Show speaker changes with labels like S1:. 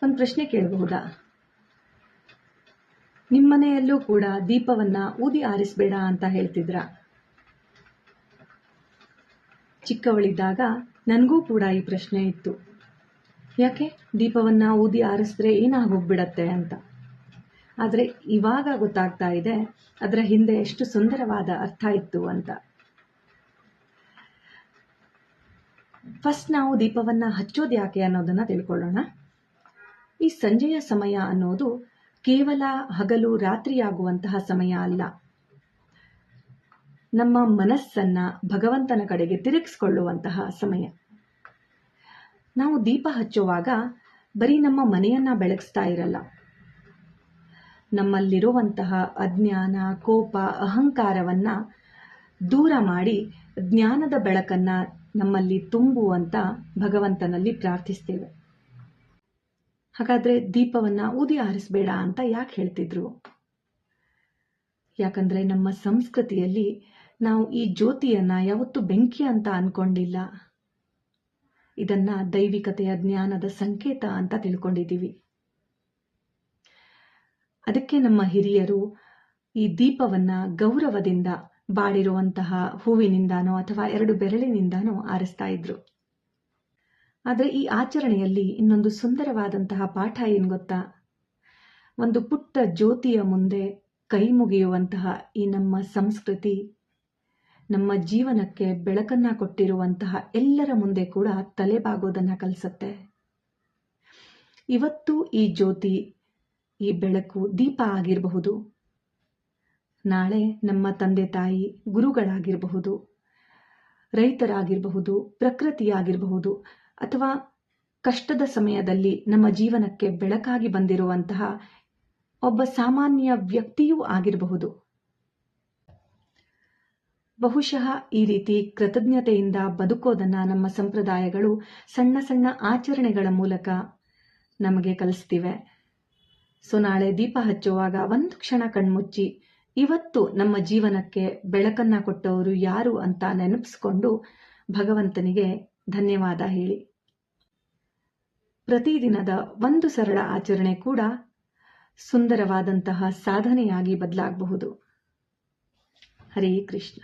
S1: ಒಂದು ಪ್ರಶ್ನೆ ಕೇಳಬಹುದಾ? ನಿಮ್ಮನೆಯಲ್ಲೂ ಕೂಡ ದೀಪವನ್ನ ಊದಿ ಆರಿಸಬೇಡ ಅಂತ ಹೇಳ್ತಿದ್ರ? ಚಿಕ್ಕವಳಿದ್ದಾಗ ನನಗೂ ಕೂಡ ಈ ಪ್ರಶ್ನೆ ಇತ್ತು. ಯಾಕೆ ದೀಪವನ್ನ ಊದಿ ಆರಿಸಿದ್ರೆ ಏನಾಗೋಗ್ಬಿಡತ್ತೆ ಅಂತ. ಆದರೆ ಇವಾಗ ಗೊತ್ತಾಗ್ತಾ ಇದೆ ಅದರ ಹಿಂದೆ ಎಷ್ಟು ಸುಂದರವಾದ ಅರ್ಥ ಇತ್ತು ಅಂತ. ಫಸ್ಟ್ ನಾವು ದೀಪವನ್ನ ಹಚ್ಚೋದು ಯಾಕೆ ಅನ್ನೋದನ್ನ ತಿಳ್ಕೊಳ್ಳೋಣ. ಈ ಸಂಜೆಯ ಸಮಯ ಅನ್ನೋದು ಕೇವಲ ಹಗಲು ರಾತ್ರಿಯಾಗುವಂತಹ ಸಮಯ ಅಲ್ಲ. ನಮ್ಮ ಮನಸ್ಸನ್ನ ಭಗವಂತನ ಕಡೆಗೆ ತಿರುಗಿಸ್ಕೊಳ್ಳುವಂತಹ ಸಮಯ. ನಾವು ದೀಪ ಹಚ್ಚುವಾಗ ಬರೀ ನಮ್ಮ ಮನೆಯನ್ನ ಬೆಳಗಿಸ್ತಾ ಇರಲ್ಲ. ನಮ್ಮಲ್ಲಿರುವಂತಹ ಅಜ್ಞಾನ, ಕೋಪ, ಅಹಂಕಾರವನ್ನ ದೂರ ಮಾಡಿ ಜ್ಞಾನದ ಬೆಳಕನ್ನ ನಮ್ಮಲ್ಲಿ ತುಂಬುವಂತ ಭಗವಂತನಲ್ಲಿ ಪ್ರಾರ್ಥಿಸ್ತೇವೆ. ಹಾಗಾದ್ರೆ ದೀಪವನ್ನ ಊದಿ ಆರಿಸಬೇಡ ಅಂತ ಯಾಕೆ ಹೇಳ್ತಿದ್ರು? ಯಾಕಂದ್ರೆ ನಮ್ಮ ಸಂಸ್ಕೃತಿಯಲ್ಲಿ ನಾವು ಈ ಜ್ಯೋತಿಯನ್ನ ಯಾವತ್ತೂ ಬೆಂಕಿ ಅಂತ ಅನ್ಕೊಂಡಿಲ್ಲ. ಇದನ್ನ ದೈವಿಕತೆಯ ಜ್ಞಾನದ ಸಂಕೇತ ಅಂತ ತಿಳ್ಕೊಂಡಿದ್ದೀವಿ. ಅದಕ್ಕೆ ನಮ್ಮ ಹಿರಿಯರು ಈ ದೀಪವನ್ನ ಗೌರವದಿಂದ ಬಾಡಿರುವಂತಹ ಹೂವಿನಿಂದಾನೋ ಅಥವಾ 2 ಬೆರಳಿನಿಂದಾನೋ ಆರಿಸ್ತಾ ಇದ್ರು. ಆದರೆ ಈ ಆಚರಣೆಯಲ್ಲಿ ಇನ್ನೊಂದು ಸುಂದರವಾದಂತಹ ಪಾಠ ಏನ್ ಗೊತ್ತಾ? ಒಂದು ಪುಟ್ಟ ಜ್ಯೋತಿಯ ಮುಂದೆ ಕೈ ಮುಗಿಯುವಂತಹ ಈ ನಮ್ಮ ಸಂಸ್ಕೃತಿ ನಮ್ಮ ಜೀವನಕ್ಕೆ ಬೆಳಕನ್ನ ಕೊಟ್ಟಿರುವಂತಹ ಎಲ್ಲರ ಮುಂದೆ ಕೂಡ ತಲೆಬಾಗೋದನ್ನ ಕಲಿಸುತ್ತೆ. ಇವತ್ತು ಈ ಜ್ಯೋತಿ, ಈ ಬೆಳಕು ದೀಪ ಆಗಿರಬಹುದು. ನಾಳೆ ನಮ್ಮ ತಂದೆ ತಾಯಿ, ಗುರುಗಳಾಗಿರಬಹುದು, ರೈತರಾಗಿರಬಹುದು, ಪ್ರಕೃತಿಯಾಗಿರಬಹುದು, ಅಥವಾ ಕಷ್ಟದ ಸಮಯದಲ್ಲಿ ನಮ್ಮ ಜೀವನಕ್ಕೆ ಬೆಳಕಾಗಿ ಬಂದಿರುವಂತಹ ಒಬ್ಬ ಸಾಮಾನ್ಯ ವ್ಯಕ್ತಿಯೂ ಆಗಿರಬಹುದು. ಬಹುಶಃ ಈ ರೀತಿ ಕೃತಜ್ಞತೆಯಿಂದ ಬದುಕೋದನ್ನ ನಮ್ಮ ಸಂಪ್ರದಾಯಗಳು ಸಣ್ಣ ಸಣ್ಣ ಆಚರಣೆಗಳ ಮೂಲಕ ನಮಗೆ ಕಲಿಸ್ತಿವೆ. ಸೊ ನಾಳೆ ದೀಪ ಹಚ್ಚುವಾಗ ಒಂದು ಕ್ಷಣ ಕಣ್ಮುಚ್ಚಿ ಇವತ್ತು ನಮ್ಮ ಜೀವನಕ್ಕೆ ಬೆಳಕನ್ನ ಕೊಟ್ಟವರು ಯಾರು ಅಂತ ನೆನಪಿಸ್ಕೊಂಡು ಭಗವಂತನಿಗೆ ಧನ್ಯವಾದ ಹೇಳಿ. ಪ್ರತಿದಿನದ ಒಂದು ಸರಳ ಆಚರಣೆ ಕೂಡ ಸುಂದರವಾದಂತಹ ಸಾಧನೆಯಾಗಿ ಬದಲಾಗಬಹುದು. ಹರೇ ಕೃಷ್ಣ.